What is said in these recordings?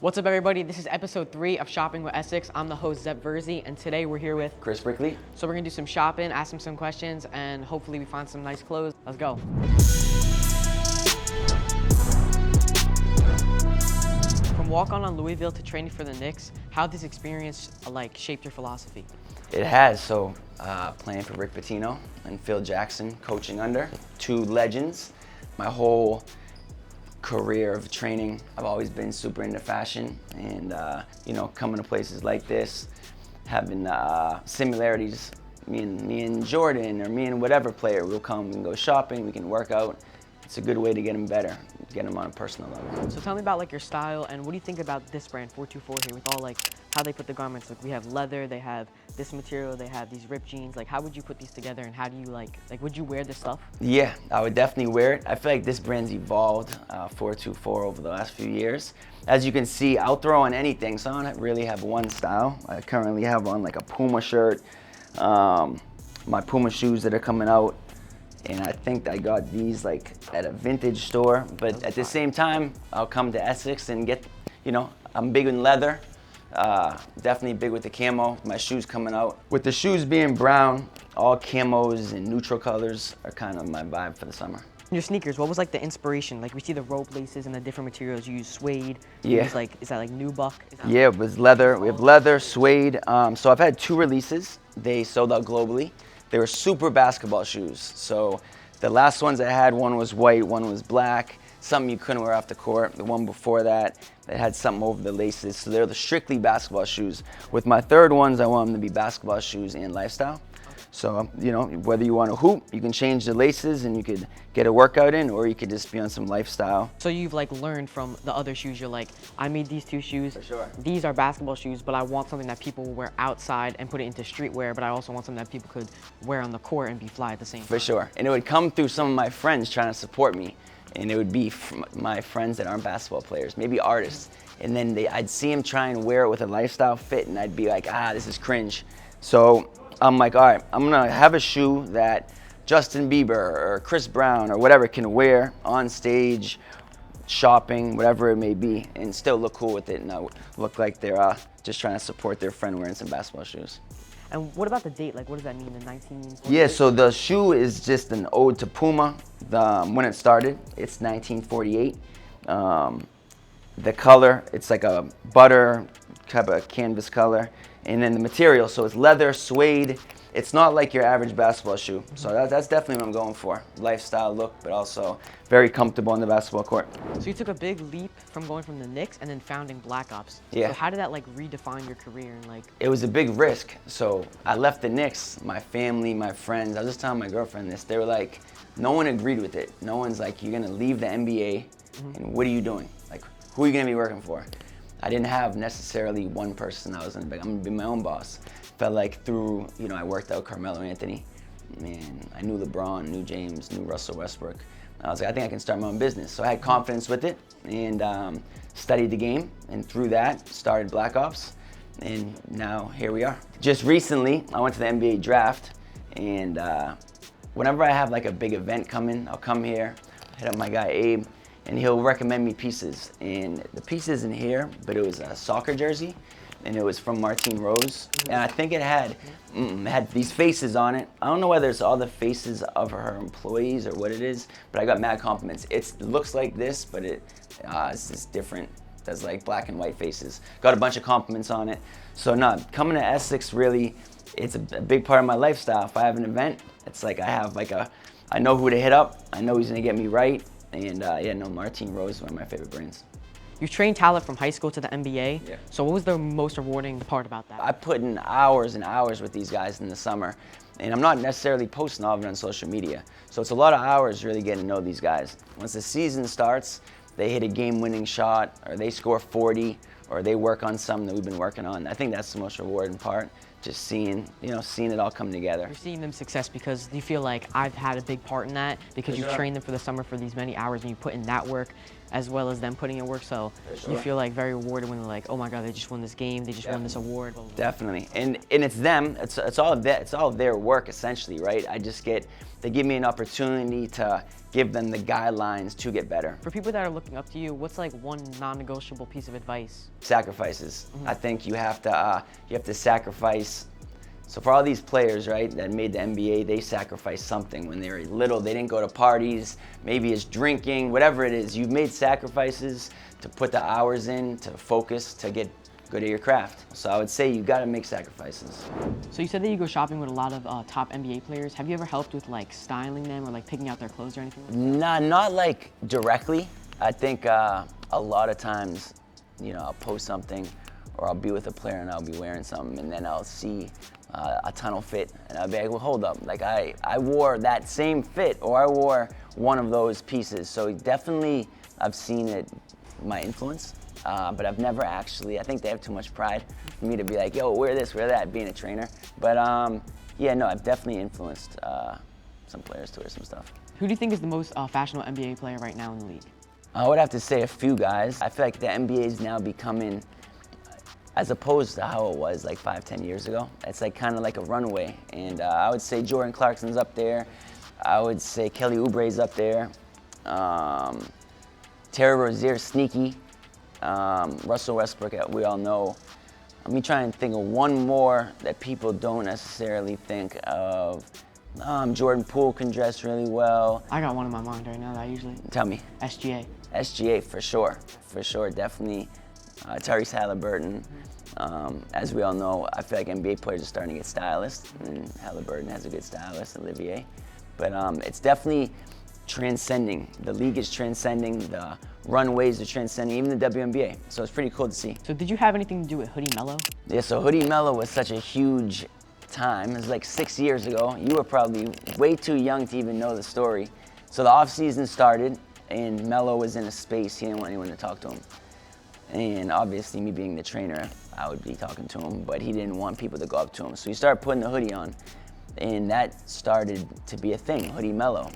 What's up, everybody? This is episode 3 of Shopping with Essx. I'm the host, Zep Virzi, and today we're here with Chris Brickley. So we're gonna do some shopping, ask him some questions, and hopefully we find some nice clothes. Let's go. From walk-on Louisville to training for the Knicks, how this experience shaped your philosophy? It has. So playing for Rick Pitino and Phil Jackson, coaching under, two legends. My whole career of training, I've always been super into fashion, and coming to places like this, having similarities. Me and Jordan, or me and whatever player, we'll come, we can go shopping, we can work out. It's a good way to get them better, get them on a personal level. So tell me about your style, and what do you think about this brand 424 here with all how they put the garments? We have leather, they have this material, they have these ripped jeans. How would you put these together, and how do you would you wear this stuff? Yeah, I would definitely wear it. I feel like this brand's evolved 424 over the last few years. As you can see, I'll throw on anything, so I don't really have one style. I currently have on a PUMA shirt, my PUMA shoes that are coming out, and I think I got these at a vintage store. But at the same time, I'll come to Essx and get, I'm big in leather. Definitely big with the camo. My shoes coming out. With the shoes being brown, all camos and neutral colors are kind of my vibe for the summer. Your sneakers, what was the inspiration? We see the rope laces and the different materials. You use suede. Yeah. Is that nubuck? Yeah, it was leather. We have leather, suede. So I've had 2 releases. They sold out globally. They were super basketball shoes. So the last ones I had, one was white, one was black. Something you couldn't wear off the court. The one before that, it had something over the laces. So they're the strictly basketball shoes. With my third ones, I want them to be basketball shoes and lifestyle. So, whether you want to hoop, you can change the laces and you could get a workout in, or you could just be on some lifestyle. So you've learned from the other shoes. You're I made these 2 shoes. For sure. These are basketball shoes, but I want something that people will wear outside and put it into streetwear, but I also want something that people could wear on the court and be fly at the same time. For sure. And it would come through some of my friends trying to support me. And it would be my friends that aren't basketball players, maybe artists. And then I'd see them try and wear it with a lifestyle fit, and I'd be like, this is cringe. So I'm like, all right, I'm gonna have a shoe that Justin Bieber or Chris Brown or whatever can wear on stage, shopping, whatever it may be, and still look cool with it, and look like they're just trying to support their friend wearing some basketball shoes. And what about the date? What does that mean, the 1948? Yeah, so the shoe is just an ode to PUMA. When it started, it's 1948. The color, it's like a butter type of canvas color. And then the material, so it's leather, suede. It's not like your average basketball shoe. So that's definitely what I'm going for. Lifestyle look, but also very comfortable on the basketball court. So you took a big leap from going from the Knicks and then founding Black Ops. Yeah. So how did that redefine your career and It was a big risk. So I left the Knicks, my family, my friends. I was just telling my girlfriend this. They were like, no one agreed with it. No one's like, you're gonna leave the NBA, and what are you doing? Who are you gonna be working for? I didn't have necessarily one person I was gonna be. I'm gonna be my own boss. Felt like through, I worked out Carmelo Anthony, and I knew LeBron, knew James, knew Russell Westbrook. I was like, I think I can start my own business. So I had confidence with it, and studied the game, and through that, started Black Ops, and now here we are. Just recently, I went to the NBA draft, and whenever I have a big event coming, I'll come here, hit up my guy Abe, and he'll recommend me pieces. And the piece isn't here, but it was a soccer jersey, and it was from Martine Rose. And I think it had these faces on it. I don't know whether it's all the faces of her employees or what it is, but I got mad compliments. It looks like this, but it's just different. There's black and white faces. Got a bunch of compliments on it. So coming to Essx, really, it's a big part of my lifestyle. If I have an event, it's I have I know who to hit up. I know he's gonna get me right. And Martine Rose is one of my favorite brands. You trained talent from high school to the NBA. Yeah. So what was the most rewarding part about that? I put in hours and hours with these guys in the summer, and I'm not necessarily posting all of it on social media. So it's a lot of hours really getting to know these guys. Once the season starts, they hit a game-winning shot, or they score 40, or they work on something that we've been working on. I think that's the most rewarding part. Just seeing it all come together. You're seeing them success because you feel like I've had a big part in that because you've trained them for the summer for these many hours and you put in that work. as well as them putting in work. So you feel like very rewarded when they're like, oh my God, they just won this game, they just won this award. Blah, blah, blah. Definitely, and it's them. It's all their work essentially, right? They give me an opportunity to give them the guidelines to get better. For people that are looking up to you, what's like one non-negotiable piece of advice? Sacrifices. I think you have to sacrifice. So for all these players, right, that made the NBA, they sacrificed something when they were little. They didn't go to parties, maybe it's drinking, whatever it is. You've made sacrifices to put the hours in, to focus, to get good at your craft. So I would say you gotta make sacrifices. So you said that you go shopping with a lot of top NBA players. Have you ever helped with like styling them or like picking out their clothes or anything like that? Not like directly. I think a lot of times, I'll post something or I'll be with a player and I'll be wearing something and then I'll see a tunnel fit and I'll be like, well, hold up, like I wore that same fit or I wore one of those pieces. So definitely I've seen it, my influence, but I've never actually, I think they have too much pride for me to be like, yo, wear this, wear that, being a trainer. But yeah, no, I've definitely influenced some players to wear some stuff. Who do you think is the most fashionable NBA player right now in the league? I would have to say a few guys. I feel like the NBA is now becoming, as opposed to how it was like 5-10 years ago, it's like kind of like a runaway. And I would say Jordan Clarkson's up there. I would say Kelly Oubre's up there. Terry Rozier's sneaky. Russell Westbrook, we all know. Let me try and think of one more that people don't necessarily think of. Jordan Poole can dress really well. I got one in my mind right now that I usually... Tell me. SGA. SGA, for sure, definitely. Tyrese Halliburton. As we all know, I feel like NBA players are starting to get stylists, and Halliburton has a good stylist, Olivier. But it's definitely transcending. The league is transcending, the runways are transcending, even the WNBA. So it's pretty cool to see. So did you have anything to do with Hoodie Melo? Yeah, so Hoodie Melo was such a huge time. It was like 6 years ago. You were probably way too young to even know the story. So the off season started, and Melo was in a space. He didn't want anyone to talk to him. And obviously, me being the trainer, I would be talking to him, but he didn't want people to go up to him. So he started putting the hoodie on, and that started to be a thing, Hoodie Melo.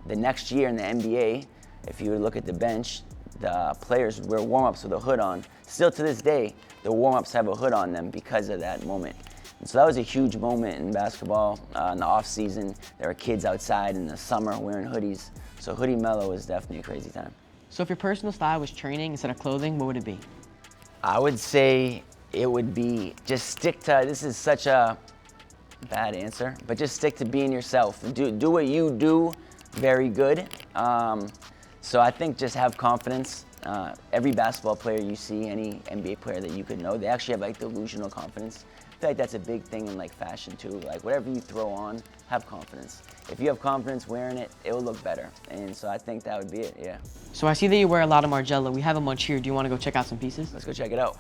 The next year in the NBA, if you would look at the bench, the players wear warm-ups with a hood on. Still to this day, the warm-ups have a hood on them because of that moment. And so that was a huge moment in basketball. In the off-season, there were kids outside in the summer wearing hoodies. So Hoodie Melo was definitely a crazy time. So if your personal style was training instead of clothing, what would it be? I would say it would be just stick to, this is such a bad answer, but just stick to being yourself. Do what you do very good. So I think just have confidence. Every basketball player you see, any NBA player that you could know, they actually have like delusional confidence. I feel like that's a big thing in like fashion too. Like whatever you throw on, have confidence. If you have confidence wearing it, it will look better. And so I think that would be it, yeah. So I see that you wear a lot of Margiela. We have a bunch here. Do you want to go check out some pieces? Let's go check it out.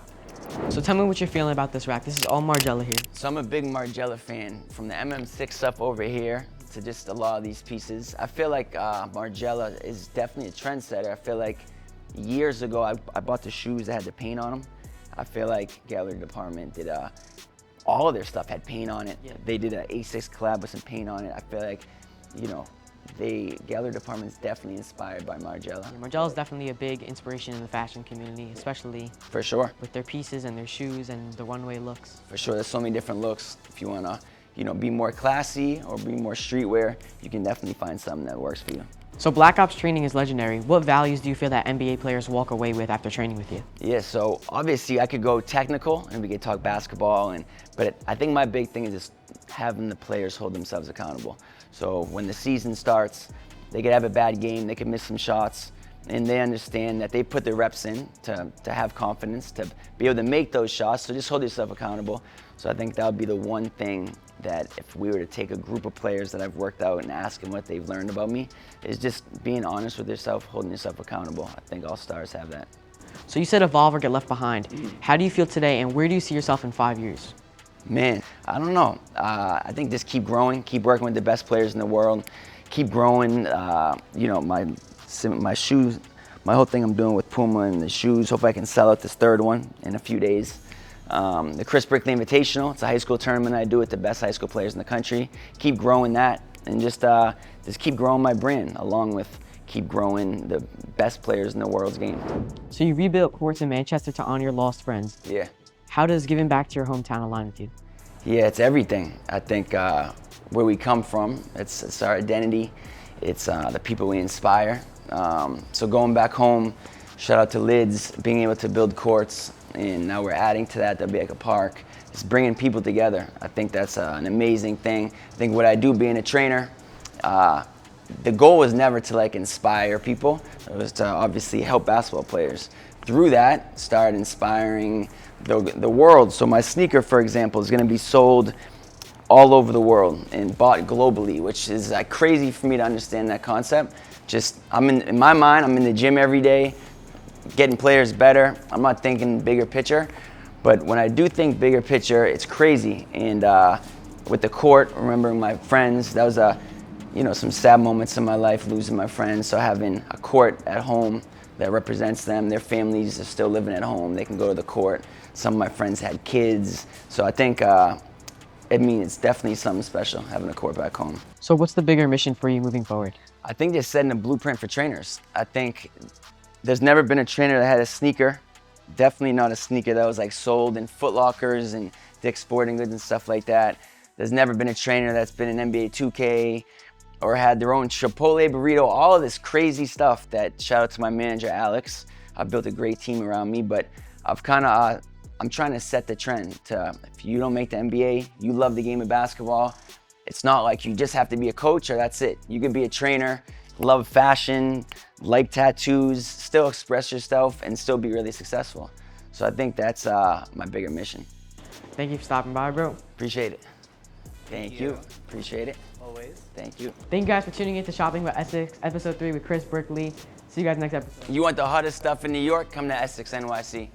So tell me what you're feeling about this rack. This is all Margiela here. So I'm a big Margiela fan. From the MM6 stuff over here to just a lot of these pieces. I feel like Margiela is definitely a trendsetter. I feel like years ago I bought the shoes that had the paint on them. I feel like Gallery Department did all of their stuff had paint on it. Yeah. They did an Essx collab with some paint on it. I feel like, Gallery Department's definitely inspired by Margiela. Yeah, Margiela is definitely a big inspiration in the fashion community, especially for sure with their pieces and their shoes and the runway looks. For sure, there's so many different looks. If you wanna, be more classy or be more streetwear, you can definitely find something that works for you. So Black Ops training is legendary. What values do you feel that NBA players walk away with after training with you? Yeah, so obviously I could go technical and we could talk basketball, but I think my big thing is just having the players hold themselves accountable. So when the season starts, they could have a bad game, they could miss some shots, and they understand that they put their reps in to have confidence, to be able to make those shots, so just hold yourself accountable. So I think that would be the one thing that if we were to take a group of players that I've worked out and ask them what they've learned about me, is just being honest with yourself, holding yourself accountable. I think all stars have that. So you said evolve or get left behind. How do you feel today and where do you see yourself in 5 years? Man, I don't know. I think just keep growing, keep working with the best players in the world, keep growing. My shoes, my whole thing I'm doing with PUMA and the shoes, hopefully I can sell out this third one in a few days. The Chris Brickley Invitational, it's a high school tournament I do with the best high school players in the country. Keep growing that and just keep growing my brand along with keep growing the best players in the world's game. So you rebuilt courts in Manchester to honor your lost friends. Yeah. How does giving back to your hometown align with you? Yeah, it's everything. I think where we come from, it's our identity. It's the people we inspire. So going back home, shout out to Lids, being able to build courts, and now we're adding to that, there'll be like a park. Just bringing people together. I think that's an amazing thing. I think what I do being a trainer, the goal was never to like inspire people. It was to obviously help basketball players. Through that, start inspiring the world. So my sneaker, for example, is going to be sold all over the world and bought globally, which is like crazy for me to understand that concept. Just in my mind, I'm in the gym every day, getting players better. I'm not thinking bigger picture, but when I do think bigger picture, it's crazy. And with the court, remembering my friends, that was some sad moments in my life, losing my friends. So having a court at home that represents them, their families are still living at home, they can go to the court. Some of my friends had kids, so I think it's definitely something special having a court back home. So what's the bigger mission for you moving forward? I think just setting a blueprint for trainers. I think there's never been a trainer that had a sneaker, definitely not a sneaker that was like sold in Foot Lockers and Dick's Sporting Goods and stuff like that. There's never been a trainer that's been in NBA 2K or had their own Chipotle burrito, all of this crazy stuff that, shout out to my manager, Alex. I've built a great team around me, but I'm trying to set the trend to, if you don't make the NBA, you love the game of basketball, it's not like you just have to be a coach or that's it. You could be a trainer, love fashion, like tattoos, still express yourself and still be really successful. So I think that's my bigger mission. Thank you for stopping by, bro. Appreciate it. Thank you. Appreciate it. Always. Thank you. Thank you guys for tuning in to Shopping with Essx, episode 3 with Chris Brickley. See you guys next episode. You want the hottest stuff in New York? Come to Essx NYC.